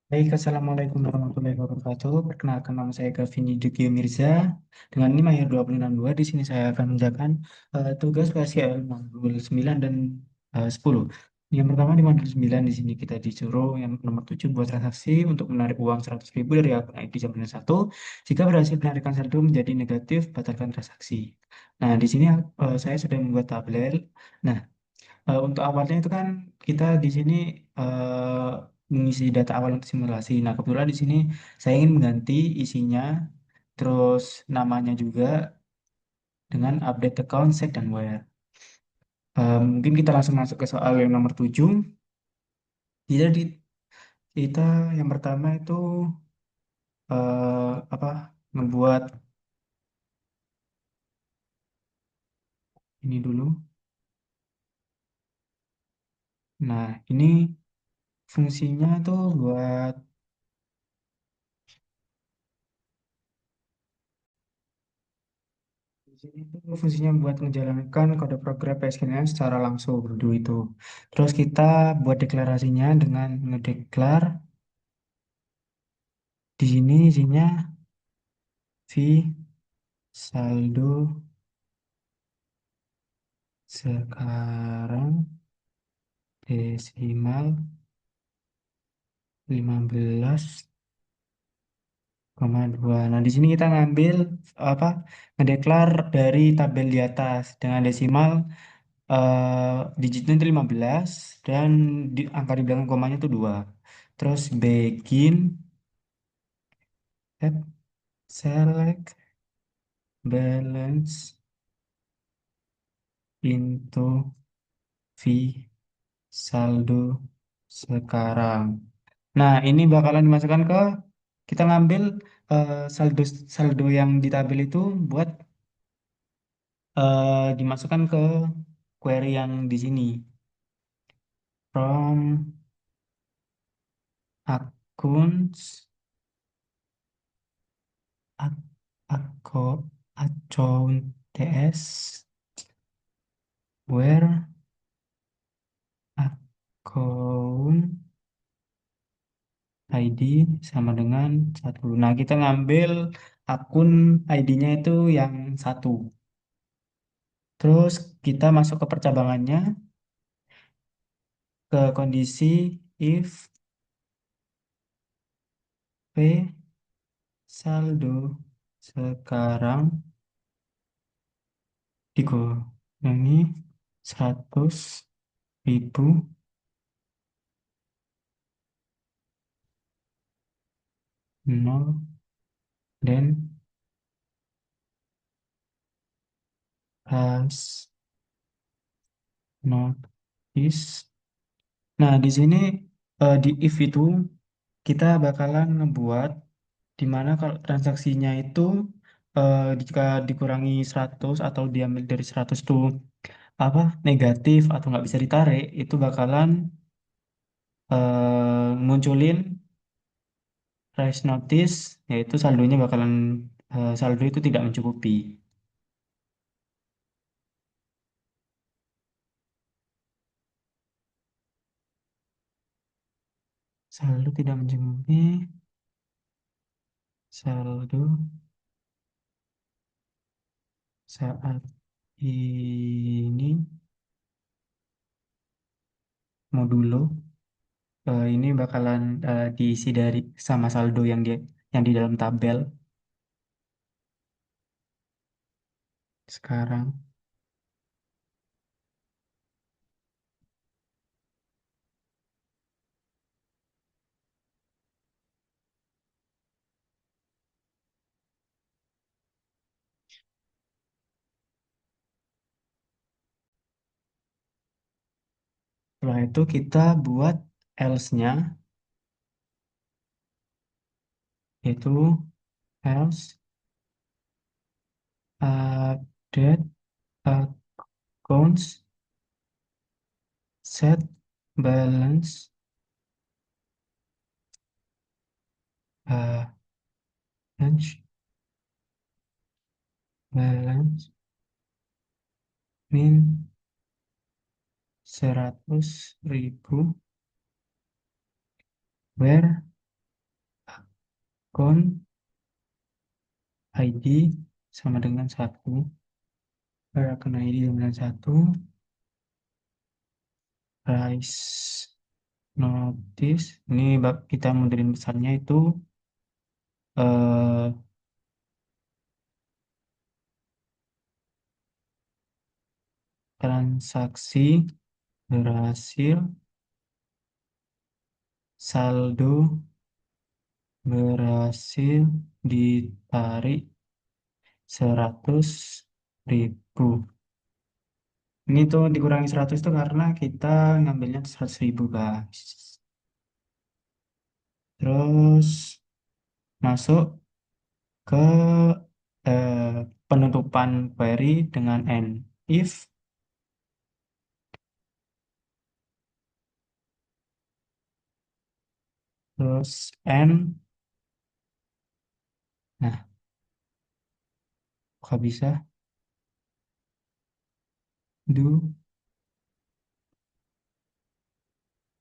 Baik, Assalamualaikum warahmatullahi wabarakatuh. Perkenalkan nama saya Gavini Degio Mirza. Dengan NIM akhir 262, di sini saya akan mengerjakan tugas PSKL modul 9 dan 10. Yang pertama di modul 9 di sini kita disuruh yang nomor 7 buat transaksi untuk menarik uang 100.000 dari akun ID jaminan satu. Jika berhasil penarikan saldo menjadi negatif, batalkan transaksi. Nah, di sini saya sudah membuat tabel. Nah, untuk awalnya itu kan kita di sini mengisi data awal untuk simulasi. Nah, kebetulan di sini saya ingin mengganti isinya, terus namanya juga dengan update account, set, dan where. Mungkin kita langsung masuk ke soal yang nomor 7. Jadi kita yang pertama itu apa membuat ini dulu. Nah, ini fungsinya tuh buat di sini tuh fungsinya buat menjalankan kode program PSKN secara langsung dulu itu. Terus kita buat deklarasinya dengan ngedeklar di sini isinya V saldo sekarang desimal 15,2. Nah, di sini kita ngambil apa? Ngedeklar dari tabel di atas dengan desimal digitnya itu 15 dan angka di belakang komanya itu 2. Terus begin at select balance into V saldo sekarang. Nah, ini bakalan dimasukkan ke kita ngambil saldo saldo yang di tabel itu buat dimasukkan ke query yang di sini from accounts ac- account ts where account ID sama dengan satu. Nah, kita ngambil akun ID-nya itu yang satu. Terus kita masuk ke percabangannya, ke kondisi if P saldo sekarang dikurangi 100.000 nol dan has not is. Nah, di sini di if itu kita bakalan ngebuat di mana kalau transaksinya itu jika dikurangi 100 atau diambil dari 100 tuh apa negatif atau nggak bisa ditarik itu bakalan munculin rise notice yaitu saldonya bakalan saldo itu tidak mencukupi. Saldo tidak mencukupi saldo saat ini modulo ini bakalan diisi dari sama saldo yang di dalam tabel sekarang. Setelah itu kita buat else-nya yaitu else update accounts set balance uh, balance balance min 100.000 where Account ID sama dengan satu. Account ID sama dengan satu. Price notice. Ini kita mundurin besarnya itu eh, transaksi berhasil, saldo berhasil ditarik 100.000. Ini tuh dikurangi 100 tuh karena kita ngambilnya 100.000 guys. Terus masuk ke penutupan query dengan N. If, terus N. Nah, kok bisa? Do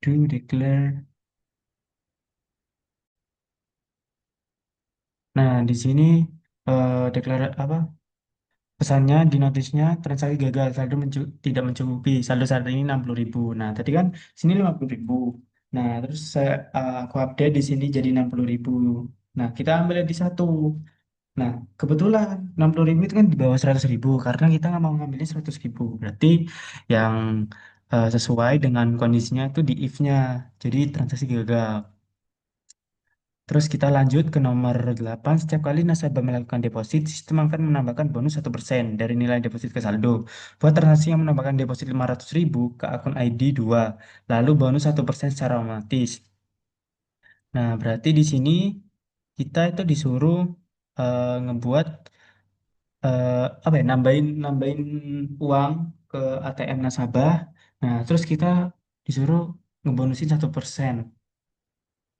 declare. Nah, di sini declare apa? Pesannya di notisnya transaksi gagal, saldo tidak mencukupi, saldo saat ini 60.000. Nah, tadi kan sini 50.000. Nah, terus aku update di sini jadi 60.000. Nah, kita ambil di satu. Nah, kebetulan 60.000 itu kan di bawah 100.000 karena kita nggak mau ngambilnya 100.000. Berarti yang sesuai dengan kondisinya itu di if-nya. Jadi transaksi gagal. Terus kita lanjut ke nomor 8. Setiap kali nasabah melakukan deposit, sistem akan menambahkan bonus 1% dari nilai deposit ke saldo. Buat transaksi yang menambahkan deposit 500.000 ke akun ID 2, lalu bonus 1% secara otomatis. Nah, berarti di sini kita itu disuruh ngebuat apa ya, nambahin nambahin uang ke ATM nasabah. Nah, terus kita disuruh ngebonusin 1%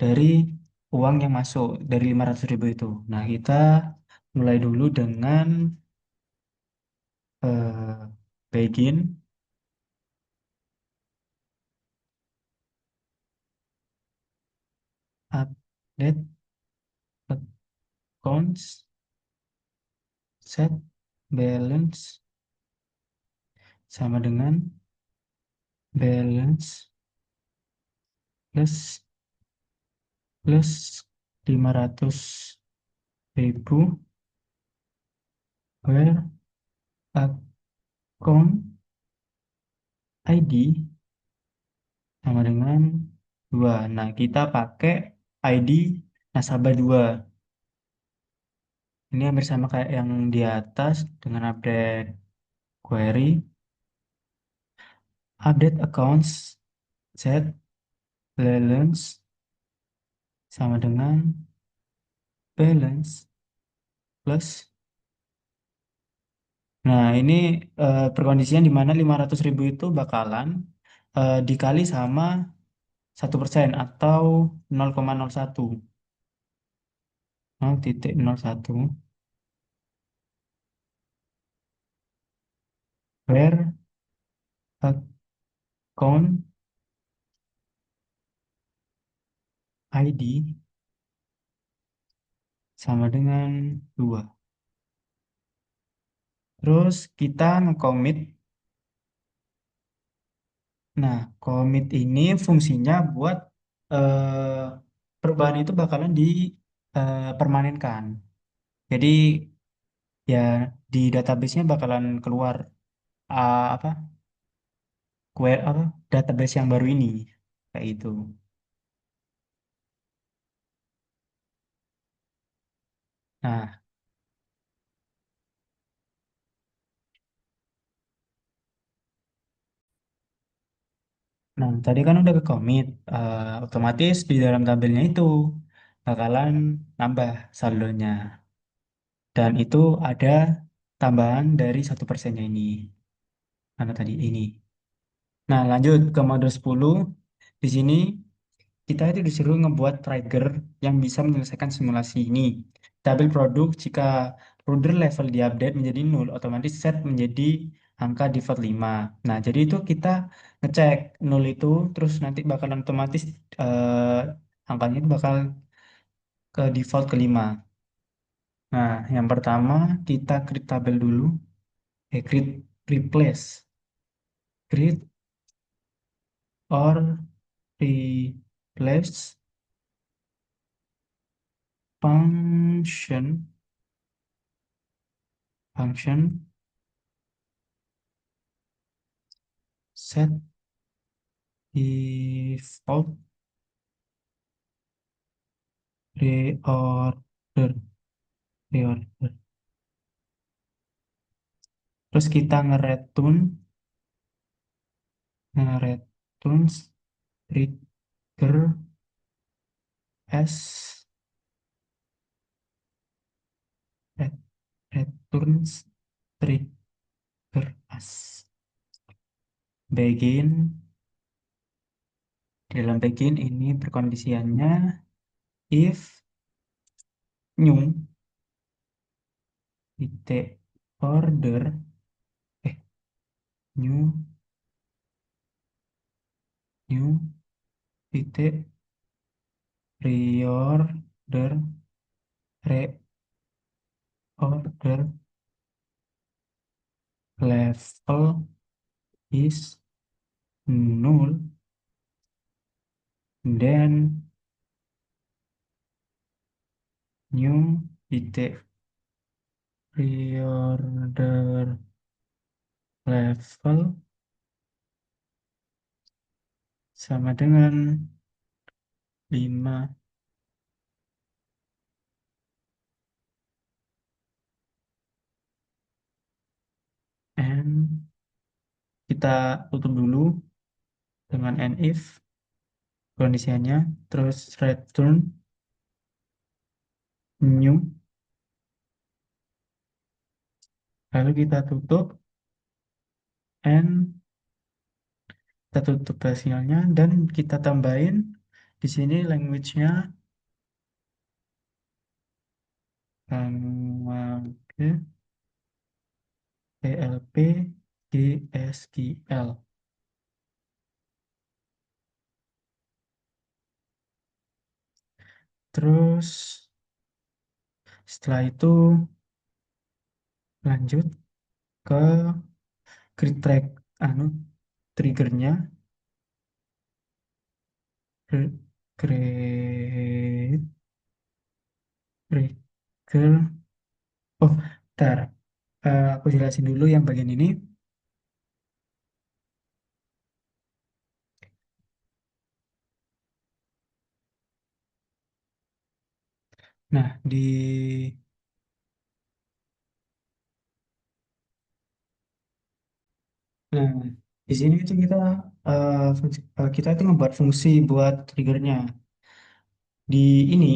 dari uang yang masuk dari 500.000 itu. Nah, kita mulai dulu dengan begin update accounts, set balance sama dengan balance plus plus 500.000 where account ID sama dengan 2. Nah, kita pakai ID nasabah 2. Ini hampir sama kayak yang di atas dengan update query, update accounts, set balance sama dengan balance plus. Nah, ini perkondisian di mana 500.000 itu bakalan dikali sama 1% atau 0,01. 0,01 where account ID sama dengan 2. Terus kita nge-commit. Nah, commit ini fungsinya buat perubahan itu bakalan dipermanenkan. Jadi ya di database-nya bakalan keluar apa apa database yang baru ini kayak itu. Nah, tadi kan udah ke commit, otomatis di dalam tabelnya itu bakalan nambah saldonya. Dan itu ada tambahan dari 1%-nya ini. Mana tadi ini. Nah, lanjut ke mode 10. Di sini kita itu disuruh ngebuat trigger yang bisa menyelesaikan simulasi ini. Tabel produk jika rudder level diupdate menjadi nol, otomatis set menjadi angka default 5. Nah, jadi itu kita ngecek nol itu, terus nanti bakalan otomatis angkanya itu bakal ke default kelima. Nah, yang pertama kita create tabel dulu. Create replace. Create or replace function function set default reorder reorder. Terus kita nge-return trigger as ret- returns trigger as begin. Di dalam begin ini perkondisiannya if new titik order eh new new titik reorder reorder level is null, then new titik reorder level sama dengan 5 and kita tutup dulu dengan and if kondisinya, terus return new, lalu kita tutup and kita tutup hasilnya dan kita tambahin di sini language-nya language PLP GSQL. Terus setelah itu lanjut ke create track anu triggernya cre- create trigger. Oh, ntar. Aku jelasin dulu yang bagian ini. Nah, nah, di sini itu kita itu membuat fungsi buat triggernya. Di ini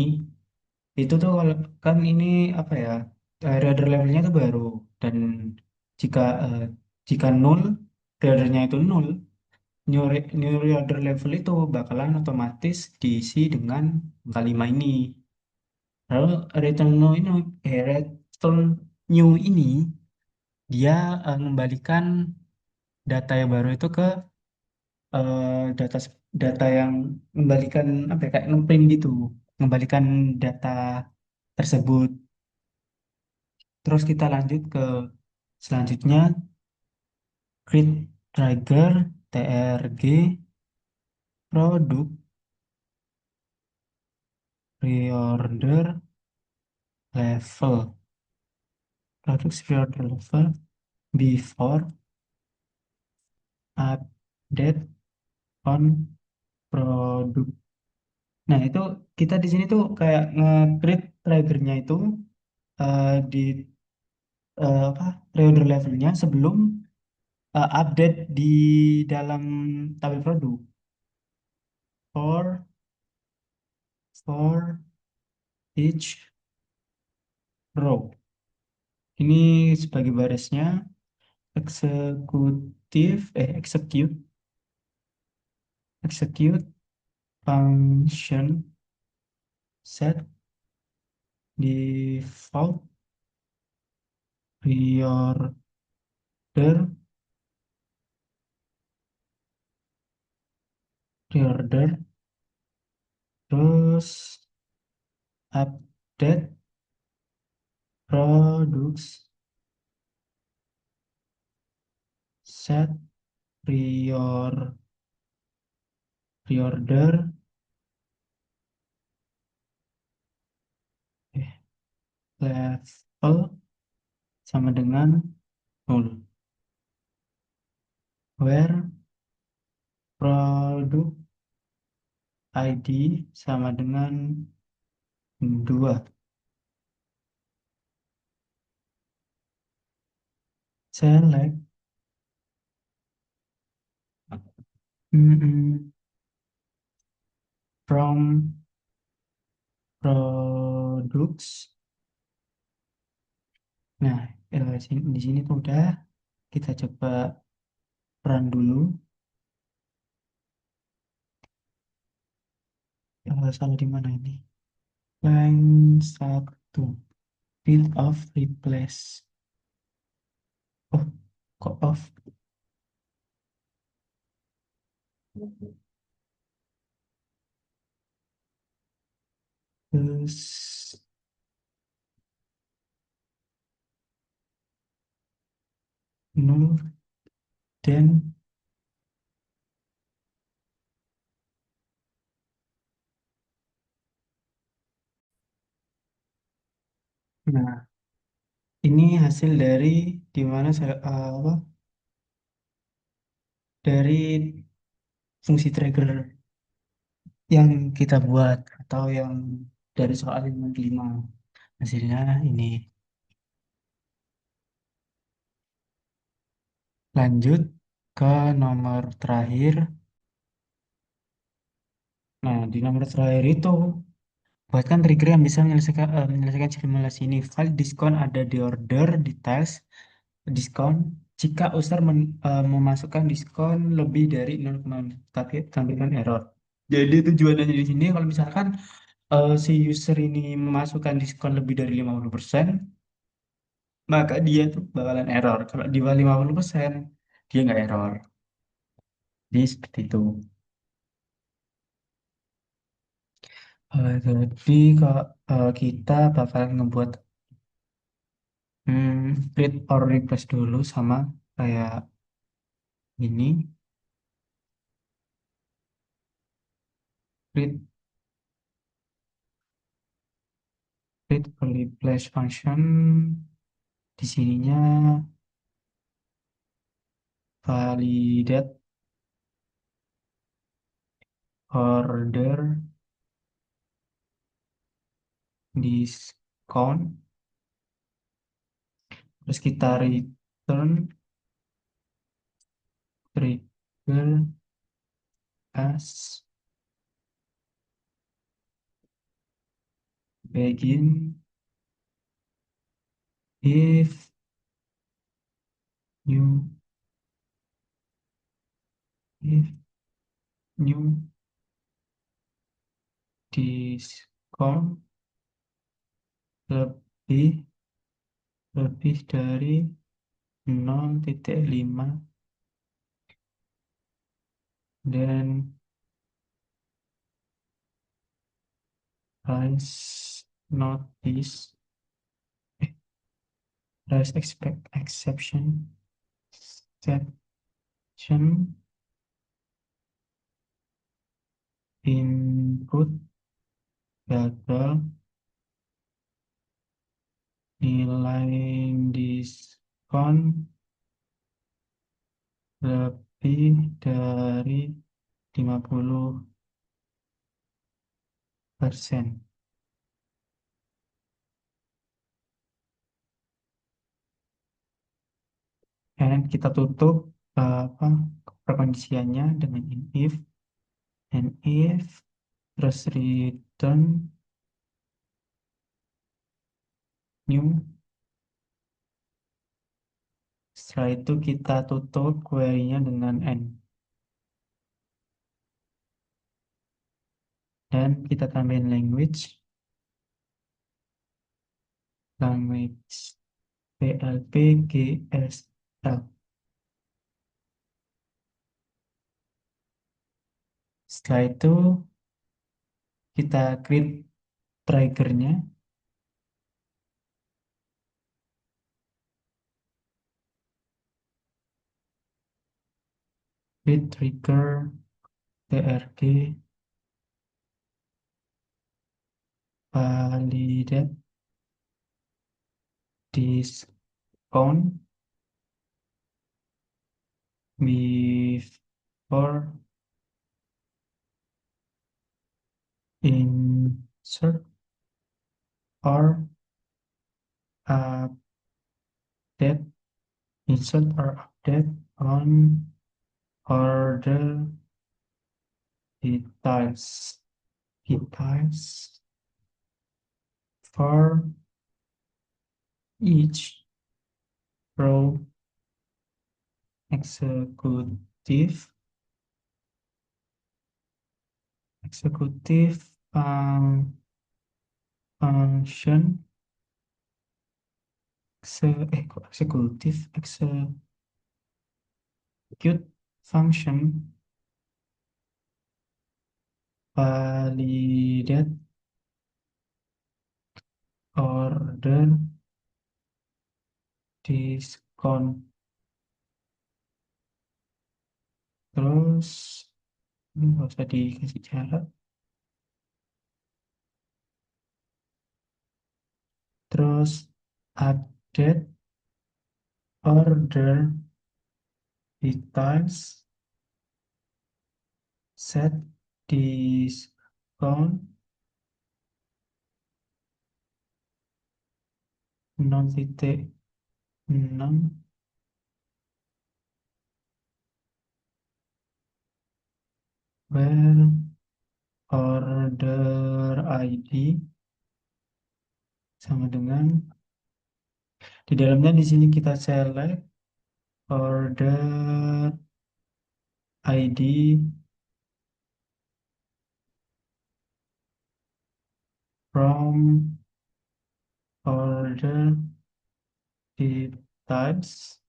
itu tuh kan ini apa ya? Reorder levelnya tuh baru dan jika eh, jika nol reordernya itu nol, new reorder level itu bakalan otomatis diisi dengan angka 5 ini. Lalu return new return new ini dia mengembalikan data yang baru itu ke data data yang mengembalikan apa ya, kayak ngeprint gitu, mengembalikan data tersebut. Terus kita lanjut ke selanjutnya create trigger trg produk reorder level produk reorder level before update on produk. Nah, itu kita di sini tuh kayak nge-create triggernya itu di apa reorder levelnya sebelum update di dalam tabel produk for each row. Ini sebagai barisnya execute function set default reorder reorder terus update products set reorder eh, level sama dengan 0, where produk ID sama dengan 2. Select mm, from products. Nah, di sini tuh udah, kita coba run dulu. Salah di mana ini? Line 1, bit of replace. Oh, kok off? Terus, null, dan, nah, ini hasil dari di mana saya apa? Dari fungsi trigger yang kita buat atau yang dari soal 5. Hasilnya ini. Lanjut ke nomor terakhir. Nah, di nomor terakhir itu buatkan trigger yang bisa menyelesaikan simulasi ini. File diskon ada di order details diskon jika user memasukkan diskon lebih dari 0,0, tapi tampilkan error. Jadi tujuannya di sini kalau misalkan si user ini memasukkan diskon lebih dari 50%, maka dia tuh bakalan error. Kalau di bawah 50%, dia nggak error. Jadi seperti itu. Jadi kalau kita bakal ngebuat read or replace dulu sama kayak ini. Read, read or replace function. Di sininya validate order discount. Terus kita return trigger as begin if new if new discount lebih lebih dari 0,5 dan price notice price expect exception section input gagal, nilai diskon lebih dari 50%. Dan kita tutup apa perkondisiannya dengan if and if terus return new. Setelah itu kita tutup query-nya dengan n dan kita tambahin language PLP GSL. Setelah itu kita create triggernya, bit trigger, TRG, validate discount before insert or update, insert or update on order details, details for each row executive, executive function, kok eksekutif, execute function validate order discount. Terus ini nggak usah dikasih jarak. Terus update order details, set discount 0,6, where order ID sama dengan di dalamnya di sini kita select order ID from order details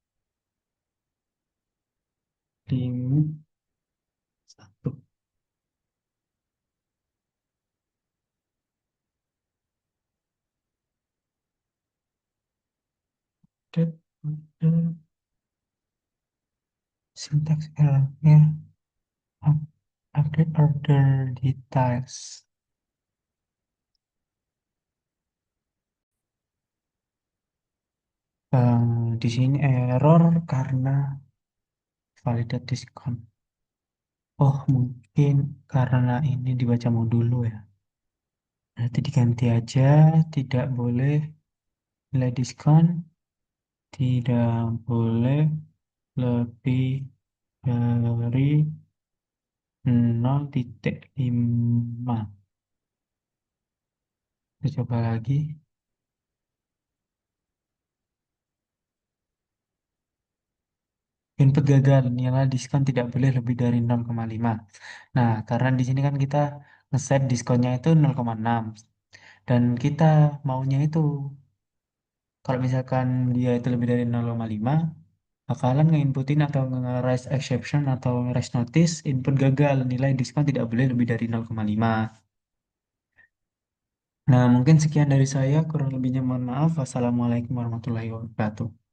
limit 1. Update order syntax errornya update order details. Di sini error karena validate discount. Oh, mungkin karena ini dibaca mau dulu ya. Nanti diganti aja, tidak boleh nilai diskon, tidak boleh lebih dari 0,5. Kita coba lagi. Input gagal, nilai diskon tidak boleh lebih dari 0,5. Nah, karena di sini kan kita nge-set diskonnya itu 0,6. Dan kita maunya itu, kalau misalkan dia itu lebih dari 0,5, bakalan nge-inputin atau nge-raise exception atau raise notice, input gagal, nilai diskon tidak boleh lebih dari 0,5. Nah, mungkin sekian dari saya, kurang lebihnya mohon maaf. Wassalamualaikum warahmatullahi wabarakatuh.